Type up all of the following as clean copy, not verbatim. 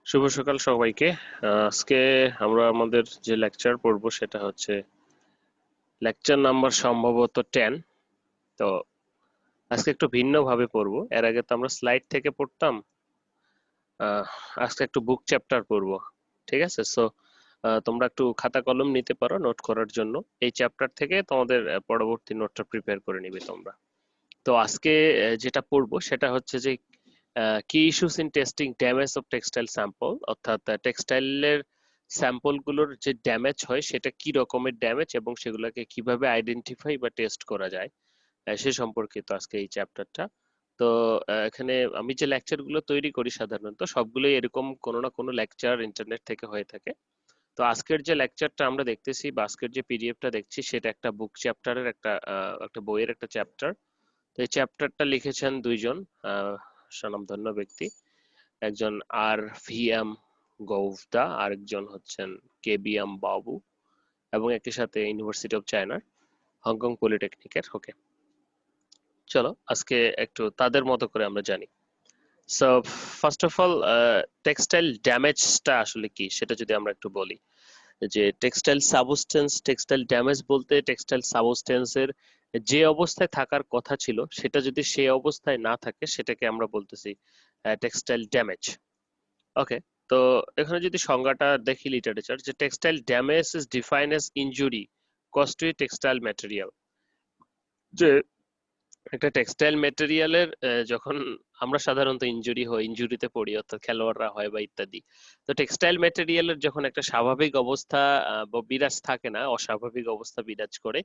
শুভ সকাল সবাইকে। আজকে আমরা আমাদের যে লেকচার পড়ব সেটা হচ্ছে লেকচার নাম্বার সম্ভবত 10। তো আজকে একটু ভিন্ন ভাবে পড়বো। এর আগে তো আমরা স্লাইড থেকে পড়তাম। আহ, আজকে একটু বুক চ্যাপ্টার পড়বো। ঠিক আছে? সো তোমরা একটু খাতা কলম নিতে পারো নোট করার জন্য। এই চ্যাপ্টার থেকে তোমাদের পরবর্তী নোটটা প্রিপেয়ার করে নিবে তোমরা। তো আজকে যেটা পড়বো সেটা হচ্ছে যে কি issues in testing damage of textile sample, অর্থাৎ টেক্সটাইলের স্যাম্পল গুলোর যে ড্যামেজ হয় সেটা কি রকমের ড্যামেজ এবং সেগুলোকে কিভাবে আইডেন্টিফাই বা টেস্ট করা যায় সে সম্পর্কিত আজকে এই চ্যাপ্টারটা। তো এখানে আমি যে লেকচার গুলো তৈরি করি সাধারণত সবগুলোই এরকম কোনো না কোনো লেকচার ইন্টারনেট থেকে হয়ে থাকে। তো আজকের যে লেকচারটা আমরা দেখতেছি বা আজকের যে পিডিএফটা দেখছি সেটা একটা বুক চ্যাপ্টারের একটা বইয়ের একটা চ্যাপ্টার। তো এই চ্যাপ্টারটা লিখেছেন দুইজন স্বনামধন্য ব্যক্তি। একজন আর ভি এম গৌফদা, আরেকজন হচ্ছেন কে বি এম বাবু, এবং একই সাথে ইউনিভার্সিটি অফ চায়নার হংকং পলিটেকনিকের। ওকে, চলো আজকে একটু তাদের মতো করে আমরা জানি। So first of all, textile ড্যামেজটা আসলে কি সেটা যদি আমরা একটু বলি, যে টেক্সটাইল ড্যামেজ বলতে টেক্সটাইল সাবস্টেন্সের যে অবস্থায় থাকার কথা ছিল সেটা যদি সেই অবস্থায় না থাকে সেটাকে আমরা বলতেছি টেক্সটাইল ড্যামেজ। ওকে, তো এখানে যদি সংজ্ঞাটা দেখি লিটারেচার, যে textile damage is defined as injury cause to textile material. যে একটা টেক্সটাইল ম্যাটেরিয়ালের যখন আমরা সাধারণত ইনজুরিতে পড়ি, অর্থাৎ খেলোয়াড়রা হয় বা ইত্যাদি। তো টেক্সটাইল ম্যাটেরিয়ালের যখন একটা স্বাভাবিক অবস্থা বা বিরাজ থাকে না, অস্বাভাবিক অবস্থা বিরাজ করে,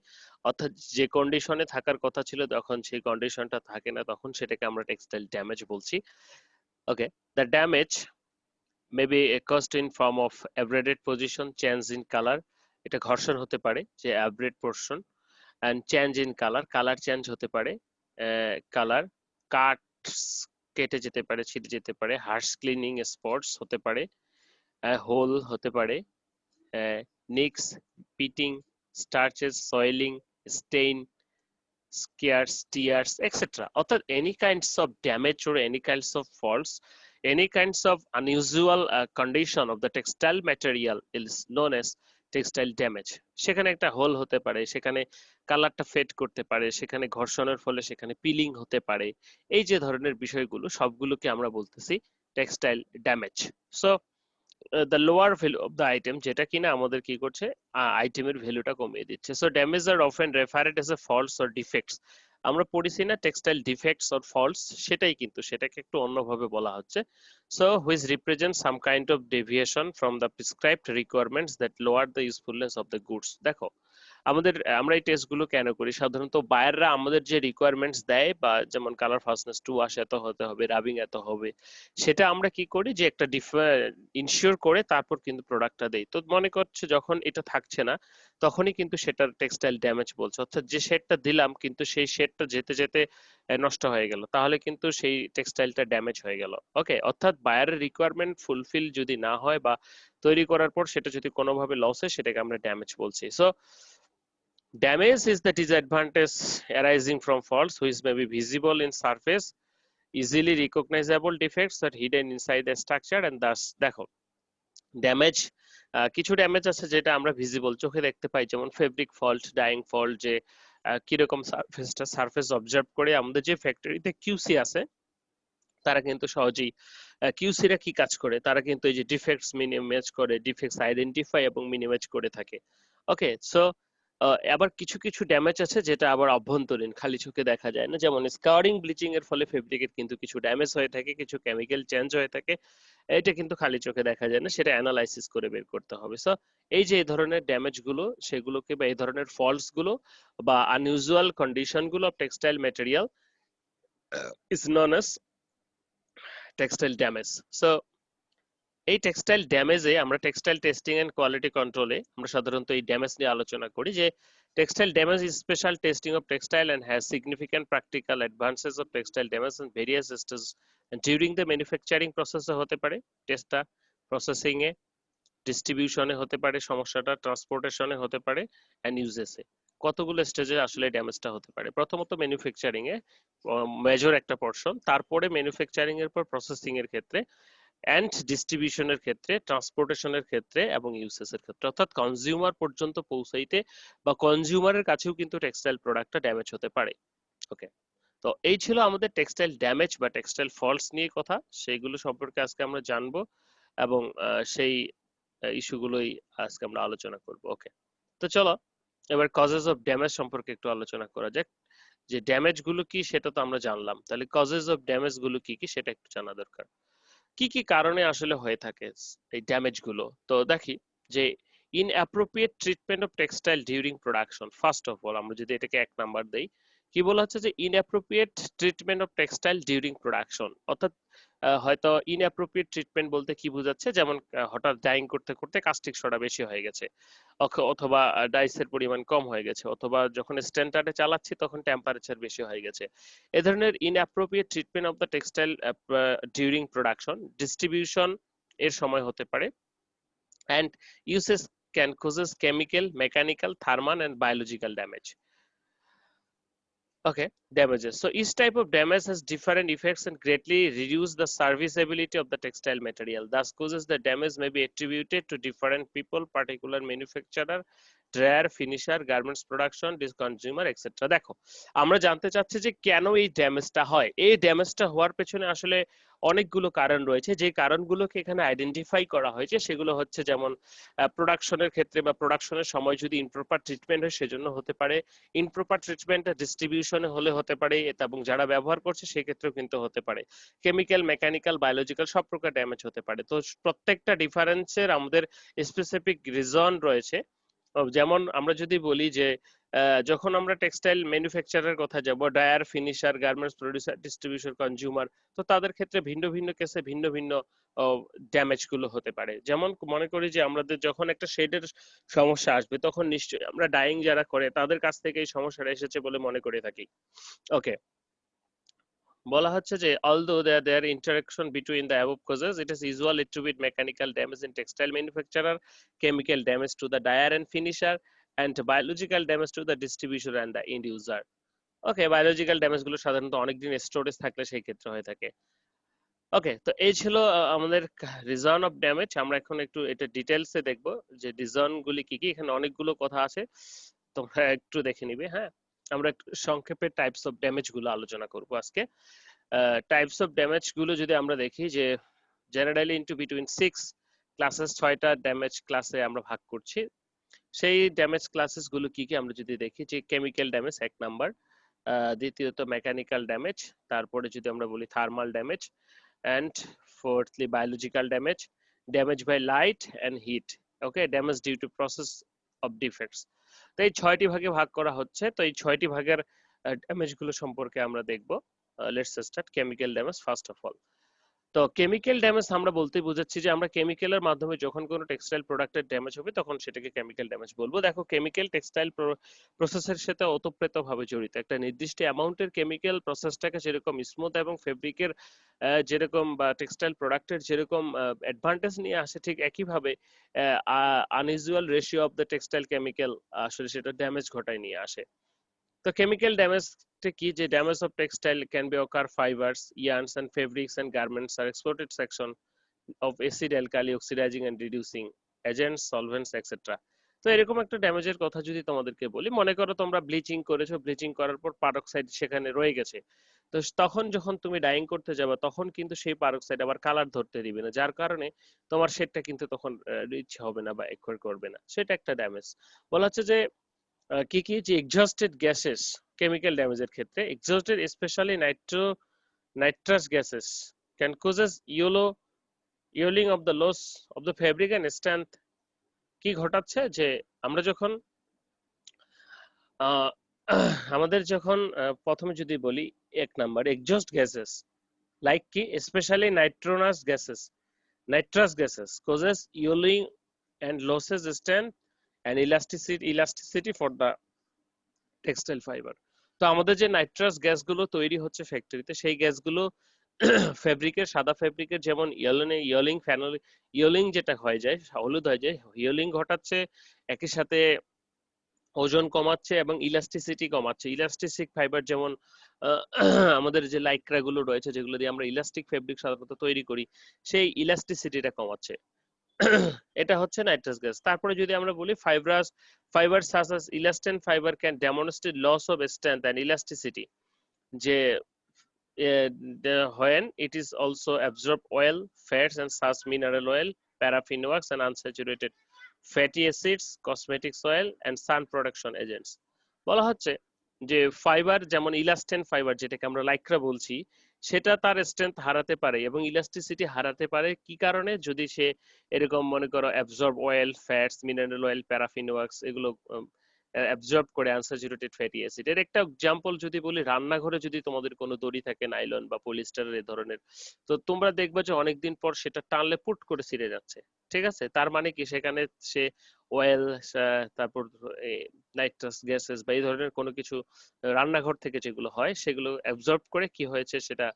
অর্থাৎ যে কন্ডিশনে থাকার কথা ছিল তখন সেই কন্ডিশনটা থাকে না, তখন সেটাকে আমরা টেক্সটাইল ড্যামেজ বলছি। Okay, the damage may be caused in form of abraded position, change in color, এটা ঘর্ষণ হতে পারে যে abraded portion, and change in colour, colour change হতে পারে, কালার কাট কেটে যেতে পারে, ছিঁড়ে যেতে পারে, হার্শ ক্লিনিং স্পটস হতে পারে, হোল হতে পারে, nicks, pitting, scratches, soiling, stain, scars, tears, etcetera. অর্থাৎ any kinds of damage or any kinds of faults, any kinds of unusual condition of the textile material is known as textile damage. সেখানে একটা whole হতে পারে, সেখানে কালারটা fade করতে পারে, সেখানে ঘর্ষণের ফলে সেখানে পিলিং হতে পারে। এই যে ধরনের বিষয়গুলো সবগুলোকে আমরা বলতেছি textile damage. So the lower value of the item, যেটা কিনা আমাদের কি করছে, আইটেমের ভ্যালুটা কমিয়ে দিচ্ছে। So damage are often referred as a faults or defects. আমরা পড়েছি না টেক্সটাইল ডিফেক্টস অর ফল্টস, সেটাই কিন্তু সেটাকে একটু অন্যভাবে বলা হচ্ছে। So which represent some kind of deviation from the prescribed requirements that lower the usefulness of the goods. দেখো, আমরা এই টেস্টগুলো কেন করি, সাধারণত বায়াররা আমাদের যে রিকোয়ারমেন্টস দেয়, বা যেমন কালার ফাস্টনেস 2 আসে এত হতে হবে, রাবিং এত হবে, সেটা আমরা কি করি যে একটা ইনশিওর করে তারপর কিন্তু প্রোডাক্টটা দেই। তো মনে করছে যখন এটা থাকছে না তখনই কিন্তু সেটার টেক্সটাইল ড্যামেজ বলছে, অর্থাৎ যে শেডটা দিলাম কিন্তু সেই শেডটা যেতে যেতে নষ্ট হয়ে গেল, তাহলে কিন্তু সেই টেক্সটাইলটা ড্যামেজ হয়ে গেল। ওকে, অর্থাৎ বায়ারের রিকোয়ারমেন্ট ফুলফিল যদি না হয় বা তৈরি করার পর সেটা যদি কোনোভাবে লস হয় সেটাকে আমরা ড্যামেজ বলছি। So damage is the disadvantage arising from faults which may be visible in surface, easily recognizable defects that hidden inside the structure, and thus দেখো ড্যামেজ, কিছু ড্যামেজ আছে যেটা আমরা ভিজিবল চোখে দেখতে পাই, যেমন ফেব্রিক ফল্ট, ডাইং ফল্ট, যে কিরকম সারফেস অবজার্ভ করে আমাদের যে ফ্যাক্টরিতে কিউসি আছে তারা কিন্তু সহজেই, কিউসিরা কি কাজ করে, তারা কিন্তু এই যে ডিফেক্টস মিনিমাইজ করে, ডিফেক্টস আইডেন্টিফাই এবং মিনিমাইজ করে থাকে। ওকে, সো আবার কিছু কিছু ড্যামেজ আছে যেটা আবার অভ্যন্তরীণ, খালি চোখে দেখা যায় না, যেমন স্কাউরিং ব্লিচিং এর ফলে ফেব্রিকের কিন্তু কিছু ড্যামেজ হয়ে থাকে, কিছু কেমিক্যাল চেঞ্জ হয়ে থাকে, এটা কিন্তু খালি চোখে দেখা যায় না, সেটা অ্যানালাইসিস করে বের করতে হবে। সো এই যে এই ধরনের ড্যামেজ গুলো সেগুলোকে, বা এই ধরনের ফল্টস গুলো বা আনইউজুয়াল কন্ডিশন গুলো of textile material is known as textile damage. So এই টেক্সটাইল ড্যামেজে আমরা টেক্সটাইল টেস্টিং এন্ড কোয়ালিটি কন্ট্রোলে আমরা সাধারণত এই ড্যামেজ নিয়ে আলোচনা করি, যে textile damage is special testing of textile and has significant practical advances of textile damage in various stage during the manufacturing প্রসেসে হতে পারে টেস্টটা, প্রসেসিং এ, ডিস্ট্রিবিউশনে হতে পারে সমস্যাটা, ট্রান্সপোর্টেশনে হতে পারে, এন্ড ইউজেসে। কতগুলো স্টেজে আসলে ড্যামেজটা হতে পারে, প্রথমত ম্যানুফ্যাকচারিং এ মেজর একটা পোর্শন, তারপরে ম্যানুফ্যাকচারিং এর পর প্রসেসিং এর ক্ষেত্রে, অ্যান্ড ডিস্ট্রিবিউশনের ক্ষেত্রে, ট্রান্সপোর্টেশনের ক্ষেত্রে এবং ইউসেসের ক্ষেত্রে, অর্থাৎ কনজিউমার পর্যন্ত পৌঁছাইতে বা কনজিউমারের কাছেও কিন্তু টেক্সটাইল প্রোডাক্টটা ড্যামেজ হতে পারে। ওকে, তো এই ছিল আমাদের টেক্সটাইল ড্যামেজ বা টেক্সটাইল ফল্টস নিয়ে কথা, সেইগুলো সম্পর্কে আজকে আমরা জানবো এবং সেই ইস্যুগুলোই আজকে আমরা আলোচনা করব। ওকে, তো চলো এবার কজেস অফ ড্যামেজ সম্পর্কে একটু আলোচনা করা যাক। যে ড্যামেজ গুলো কি সেটা তো আমরা জানলাম, তাহলে কজেস অফ ড্যামেজ গুলো কি কি সেটা একটু জানা দরকার। কি কি কারণে আসলে হয়ে থাকে এই ড্যামেজ গুলো? তো দেখি যে inappropriate treatment of textile during production. First of all আমরা যদি এটাকে 1 নাম্বার দেই, কি বলা হচ্ছে যে inappropriate treatment of textile during production, অর্থাৎ হয়তো ইনঅ্যাপ্রোপ্রিয়েট ট্রিটমেন্ট বলতে কি বোঝাচ্ছে, যেমন হঠাৎ ডাইং করতে করতে কাস্টিক সোডা বেশি হয়ে গেছে, অথবা ডাইসের পরিমাণ কম হয়ে গেছে, অথবা যখন স্ট্যান্ডার্ডে চালাচ্ছি তখন টেম্পারেচার বেশি হয়ে গেছে। এ ধরনের inappropriate treatment of the textile during production, distribution এর সময় হতে পারে, and uses can causes chemical, mechanical, thermal and biological damage. Okay, damages. So each type of damage has different effects and greatly reduce the serviceability of the textile material. Thus, causes the damage may be attributed to different people, particular manufacturer, dryer, finisher, garments production, consumer, etc. দেখো, আমরা জানতে চাচ্ছি যে কেন এই ড্যামেজটা হয়। এই ড্যামেজটা হওয়ার পেছনে আসলে অনেকগুলো কারণ রয়েছে, যে কারণগুলোকে এখানে আইডেন্টিফাই করা হয়েছে সেগুলো হচ্ছে যেমন প্রোডাকশনের ক্ষেত্রে বা প্রোডাকশনের সময় যদি ইমপ্রপার ট্রিটমেন্ট হয় সেজন্য হতে পারে, ইমপ্রপার ট্রিটমেন্ট ডিস্ট্রিবিউশনে হলে হতে পারে, এবং যারা ব্যবহার করছে সেক্ষেত্রেও কিন্তু হতে পারে, কেমিক্যাল, মেকানিক্যাল, বায়োলজিক্যাল সব প্রকার ড্যামেজ হতে পারে। তো প্রত্যেকটা ডিফারেন্সের আমাদের স্পেসিফিক রিজন রয়েছে। যেমন আমরা যদি বলি যে যখন আমরা টেক্সটাইল ম্যানুফ্যাকচারের কথা যাব, dyer, finisher, garments producer, distribution, consumer, তো তাদের ক্ষেত্রে ভিন্ন ভিন্ন কেসে ভিন্ন ভিন্ন ড্যামেজ গুলো হতে পারে। যেমন মনে করি যে আমাদের যখন একটা শেডের সমস্যা আসবে তখন নিশ্চয়ই আমরা ডাইং যারা করে তাদের কাছ থেকে এই সমস্যাটা এসেছে বলে মনে করে থাকি। ওকে, বলা হচ্ছে যে although there interaction between the above causes, it is usual attribute mechanical damage in textile manufacturer, chemical damage to the dyer and finisher, and biological damage to the distributor and the end user. Okay, biological damage গুলো সাধারণত অনেকদিন storage থাকলে সেই ক্ষেত্রে হয়ে থাকে। ওকে, তো এই ছিল আমাদের রিজন অফ ড্যামেজ। আমরা এখন একটু এটা ডিটেলসে দেখব যে রিজন গুলি কি কি। এখানে অনেকগুলো কথা আছে, তোমরা একটু দেখে নিবে। হ্যাঁ, আমরা একটু সংক্ষেপে টাইপস অফ ড্যামেজ গুলো আলোচনা করব আজকে। টাইপস অফ ড্যামেজ গুলো যদি আমরা দেখি যে জেনারেলি ইনটু বিটুইন 6 ক্লাসেস, 6টা ড্যামেজ ক্লাসে আমরা ভাগ করছি। সেই ড্যামেজ ক্লাসেস গুলো কি কি আমরা যদি দেখি যে কেমিক্যাল ড্যামেজ 1 নাম্বার, দ্বিতীয়ত মেকানিক্যাল ড্যামেজ, তারপরে যদি আমরা বলি thermal damage, and fourthly biological damage, damage by light and heat, okay, damage due to process of defects. তো এই 6টি ভাগে ভাগ করা হচ্ছে। তো এই 6টি ভাগের ড্যামেজ গুলো সম্পর্কে আমরা দেখব। Let's start chemical damage first of all. তো কেমিক্যাল ড্যামেজ আমরা বলতে বোঝাচ্ছি যে আমরা কেমিক্যালের মাধ্যমে যখন কোনো টেক্সটাইল প্রোডাক্টের ড্যামেজ হবে তখন সেটাকে কেমিক্যাল ড্যামেজ বলবো। দেখো, কেমিক্যাল টেক্সটাইল প্রসেসের সাথে ওতপ্রোতভাবে জড়িত। একটা নির্দিষ্ট অ্যামাউন্টের কেমিক্যাল প্রসেসটাকে যেরকম স্মুথ এবং ফেব্রিকের যেরকম বা টেক্সটাইল প্রোডাক্টের যেরকম অ্যাডভান্টেজ নিয়ে আসে, ঠিক একইভাবে unusual ratio of the textile chemical আসলে সেটা ড্যামেজ ঘটায় নিয়ে আসে। তো chemical damage কি, যে damage of textile can be occur fibers, yarns and fabrics and garments are exported section of acid, alkali, oxidizing and reducing agents, solvents, etc. তো এরকম একটা ড্যামেজের কথা যদি তোমাদেরকে বলি, মনে করো তোমরা ব্লিচিং করেছো, ব্লিচিং করার পর পারক্সাইড সেখানে রয়ে গেছে। তো তখন যখন তুমি ডাইং করতে যাবে তখন কিন্তু সেই পারক্সাইড আবার কালার ধরতে দিবে না, যার কারণে তোমার শেডটা কিন্তু তখন রিচ হবে না বা একুয়ার করবে না, সেটা একটা ড্যামেজ। বলা হচ্ছে যে কি কি, যে এক্সস্টেড গ্যাসেস কেমিক্যাল ড্যামেজের ক্ষেত্রে, exhausted specially nitrous gases can causes yellowing of the loss of the fabric and strength. কি ঘটাচ্ছে যে আমরা যখন আমাদের যখন প্রথমে যদি বলি 1 নাম্বার এক্সস্ট গ্যাসেস, লাইক কি specially nitrous gases causes yellowing and losses strength and elasticity for the textile fibre. তো আমাদের যে নাইট্রাস গ্যাসগুলো তৈরি হচ্ছে ফ্যাক্টরিতে, সেই গ্যাসগুলো ফেব্রিকের, সাদা ফেব্রিকের যেমন ইয়েলিং ফেনল ইয়েলিং যেটা হয়ে যায়, হলুদ হয়ে যায়, ইয়েলিং ঘটাচ্ছে, একই সাথে ওজন কমাচ্ছে এবং ইলাস্টিসিটি কমাচ্ছে। ইলাস্টিক ফাইবার যেমন আমাদের যে লাইক্রা গুলো রয়েছে যেগুলো দিয়ে আমরা ইলাস্টিক ফেব্রিক সাধারণত তৈরি করি সেই ইলাস্টিসিটিটা কমাচ্ছে। এটা হচ্ছে নাইট্রাস গ্যাস। তারপরে যদি আমরা বলি fibre such as elastane fibre can demonstrate loss of strength and elasticity, যে when it is also absorb oil, fats and such mineral oil, paraffin wax and unsaturated fatty acids, cosmetic oil and sun production agents। বলা হচ্ছে যে fibre যেমন elastane fibre যেটাকে আমরা Lycra বলছি সেটা তার স্ট্রেংথ হারাতে পারে এবং ইলাস্টিসিটি হারাতে পারে কি কারণে, যদি সে এরকম মনে করো absorb oil, fats, mineral oil, paraffin wax এগুলো অ্যাবজর্ব করে আনস্যাচুরেটেড ফ্যাটি অ্যাসিড। এর একটা এক্সাম্পল যদি বলি, রান্নাঘরে যদি তোমাদের কোনো দড়ি থাকে নাইলন বা পলিস্টারের এই ধরনের, তো তোমরা দেখবে যে অনেকদিন পর সেটা টানলে পুট করে ছিঁড়ে যাচ্ছে। ঠিক আছে, তার মানে কি সেখানে সে অয়েল, তারপর নাইট্রাস গ্যাসেস বা এই ধরনের কোনো কিছু রান্নাঘর থেকে যেগুলো হয় সেগুলো অ্যাবজর্ব করে কি হয়েছে সেটা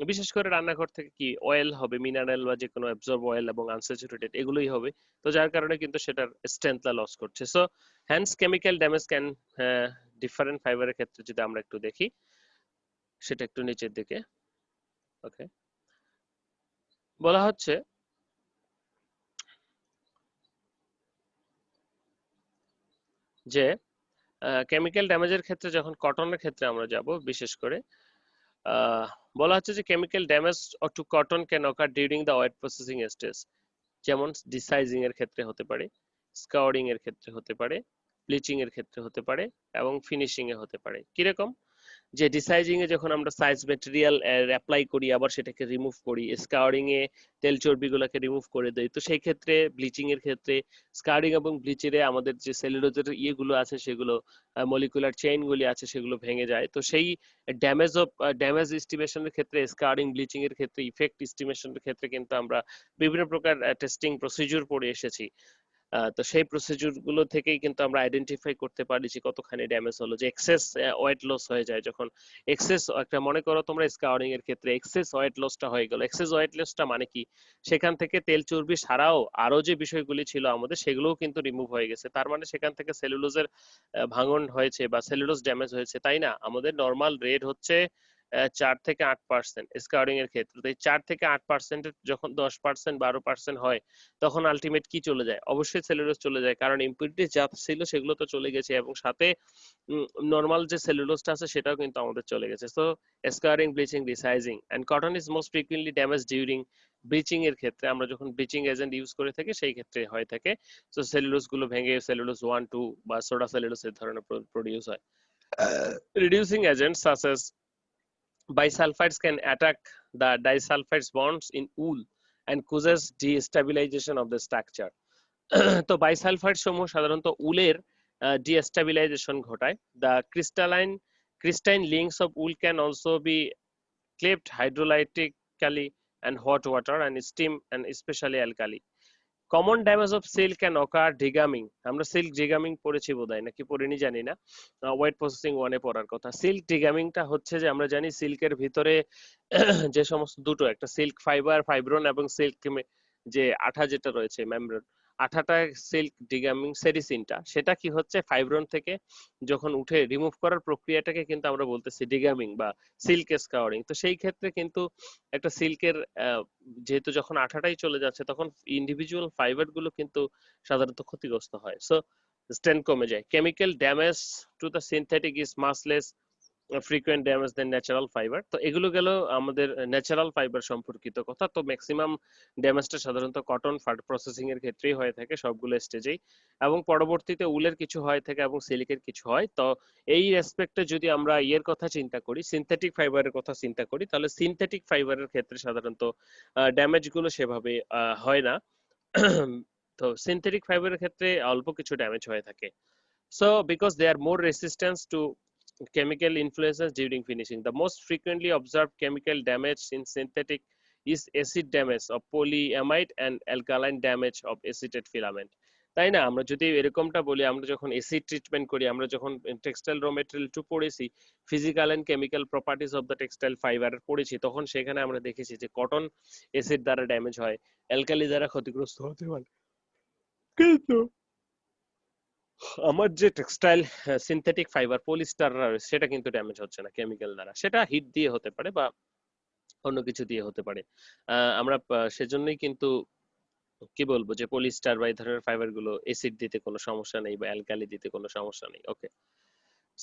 বিশেষ করে রান্নাঘর থেকে কি অয়েল হবে, মিনারেল বা যে কোনো অ্যাবজর্ব অয়েল এবং আনস্যাচুরেটেড এগুলোই হবে। তো যার কারণে কিন্তু সেটার স্ট্রেংথটা লস করছে। So hence chemical damage can different ফাইবারের ক্ষেত্রে যদি আমরা একটু দেখি সেটা একটু নিচের দিকে। ওকে, বলা হচ্ছে যে কেমিক্যাল ড্যামেজের ক্ষেত্রে যখন কটনের ক্ষেত্রে আমরা যাব বিশেষ করে, বলা হচ্ছে যে chemical damage two cotton can ochre during the wait processing stage, যেমন ডিসাইজিং এর ক্ষেত্রে হতে পারে, স্কাউরিং এর ক্ষেত্রে হতে পারে, ব্লিচিং এর ক্ষেত্রে হতে পারে এবং ফিনিশিং এ হতে পারে। কিরকম, যে ডিসাইজিং এ যখন আমরা সাইজ ম্যাটেরিয়াল অ্যাপ্লাই করি আবার সেটাকে রিমুভ করি, স্কাউরিং এ তেল চর্বিগুলোকে রিমুভ করে দেই, তো সেই ক্ষেত্রে ব্লিচিং এর ক্ষেত্রে স্কাউরিং এবং ব্লিচিংয়ে আমাদের যে সেলুলোজের ইয়েগুলো আছে সেগুলো মলিকুলার চেইন গুলি আছে সেগুলো ভেঙে যায়। তো সেই ড্যামেজ এস্টিমেশনের ক্ষেত্রে স্কাউরিং ব্লিচিং এর ক্ষেত্রে ইফেক্ট এস্টিমেশনের ক্ষেত্রে কিন্তু আমরা বিভিন্ন প্রকার টেস্টিং প্রসিডিউর পড়ে এসেছি। তো সেই প্রসিডিউর গুলো থেকেই কিন্তু আমরা আইডেন্টিফাই করতে পারি যে কতখানি ড্যামেজ হলো, যে এক্সেস ওয়েট লস হয়ে যায় যখন এক্সেস একটা, মনে করো তোমরা স্কাউরিং এর ক্ষেত্রে এক্সেস ওয়েট লসটা হয়ে গেল। এক্সেস ওয়েট লসটা মানে কি, সেখান থেকে তেল চর্বি ছাড়াও আরো যে বিষয়গুলি ছিল আমাদের সেগুলোও কিন্তু রিমুভ হয়ে গেছে, তার মানে সেখান থেকে সেলুলোজের ভাঙন হয়েছে বা সেলুলোজ ড্যামেজ হয়েছে, তাই না? আমাদের নর্মাল রেট হচ্ছে 4 থেকে 8%। স্কাউরিং এর ক্ষেত্রে তো এই 4 থেকে 8% যখন 10% 12% হয় তখন আলটিমেট কি চলে যায়, অবশ্যই সেলুলোজ চলে যায়, কারণ ইম্পিউরিটি যা ছিল সেগুলো তো চলে গেছে এবং সাথে নর্মাল যে সেলুলোজটা আছে সেটাও কিন্তু আমাদের চলে গেছে। So scouring, bleaching, resizing and cotton is most frequently damage during bleaching এর ক্ষেত্রে, আমরা যখন ব্লিচিং এজেন্ট ইউজ করে থাকি সেই ক্ষেত্রে হয়ে থাকে। সো সেলুলোজ গুলো ভেঙে সেলুলোজ 1 2 বা সোডা সেলুলোজ এর ধরনের প্রোডিউস হয়। Reducing agents such as bisulfides can attack the disulfides bonds in wool and causes destabilization of the structure। তো বাইসালফাইড সমূহ সাধারণত উলের ডিস্টেবিলাইজেশন ঘটায়। The cystine links of wool can also be cleaved hydrolytically and hot water and steam and especially alkali। Common damage of silk and occur degumming, আমরা silk ডিগামিং পড়েছি বোধহয়, নাকি পড়িনি জানি না, ওয়েট প্রসেসিং ওয়ানে পড়ার কথা। সিল্ক ডিগামিংটা হচ্ছে যে আমরা জানি সিল্কের ভিতরে যে সমস্ত দুটো, একটা সিল্ক ফাইবার ফাইব্রন এবং সিল্ক যে আঠা যেটা রয়েছে মেমব্রেন, আঠাটা সিল্ক ডিগামিং সেরিসিনটা সেটা কি হচ্ছে ফাইব্রন থেকে যখন উঠে রিমুভ করার প্রক্রিয়াটাকে কিন্তু আমরা বলতেছি ডিগামিং বা সিল্ক স্কাউরিং। তো সেই ক্ষেত্রে কিন্তু একটা সিল্কের যেহেতু যখন আঠাটাই চলে যাচ্ছে তখন ইন্ডিভিজুয়াল ফাইবার গুলো কিন্তু সাধারণত ক্ষতিগ্রস্ত হয়। সো স্ট্রেংথ কমে যায়। Chemical damage to the synthetic is much less frequent damage than natural fibre. তো এগুলো গেল আমাদের ন্যাচারাল ফাইবার সম্পর্কিত কথা। তো ম্যাক্সিমাম ড্যামেজটা সাধারণত কটন প্রসেসিং এর ক্ষেত্রেই হয়ে থাকে সবগুলো স্টেজেই, এবং পরবর্তীতে উলের কিছু হয়ে থাকে এবং সিল্কের কিছু হয়। তো এই রেসপেক্টে যদি আমরা ইয়ের কথা চিন্তা করি, সিনথেটিক ফাইবারের কথা চিন্তা করি, তাহলে সিনথেটিক ফাইবারের ক্ষেত্রে সাধারণত ড্যামেজ গুলো সেভাবে হয় না। তো সিনথেটিক ফাইবারের ক্ষেত্রে অল্প কিছু ড্যামেজ হয়ে থাকে। So because they are more resistant to chemical influences during finishing, the most frequently observed chemical damage in synthetic is acid damage of polyamide and alkaline damage of acetate filament। তাই না? আমরা যদি এরকমটা বলি, আমরা যখন এসিড ট্রিটমেন্ট করি, আমরা যখন টেক্সটাইল র মেটেরিয়াল টু পড়েছি, physical and chemical properties of the textile fibre পড়েছি, তখন সেখানে আমরা দেখেছি যে কটন এসিড দ্বারা ড্যামেজ হয়, অ্যালকালি দ্বারা ক্ষতিগ্রস্ত হতে পারে। কিন্তু আমার যে টেক্সটাইল সিনথেটিক ফাইবার পলিস্টার সেটা কিন্তু ড্যামেজ হচ্ছে না কেমিক্যাল দ্বারা, সেটা হিট দিয়ে হতে পারে বা অন্য কিছু দিয়ে হতে পারে। আমরা সেজন্যই কিন্তু কি বলবো যে পলিস্টার বা এই ধরনের ফাইবার গুলো এসিড দিতে কোনো সমস্যা নেই বা অ্যালকালি দিতে কোনো সমস্যা নেই। ওকে,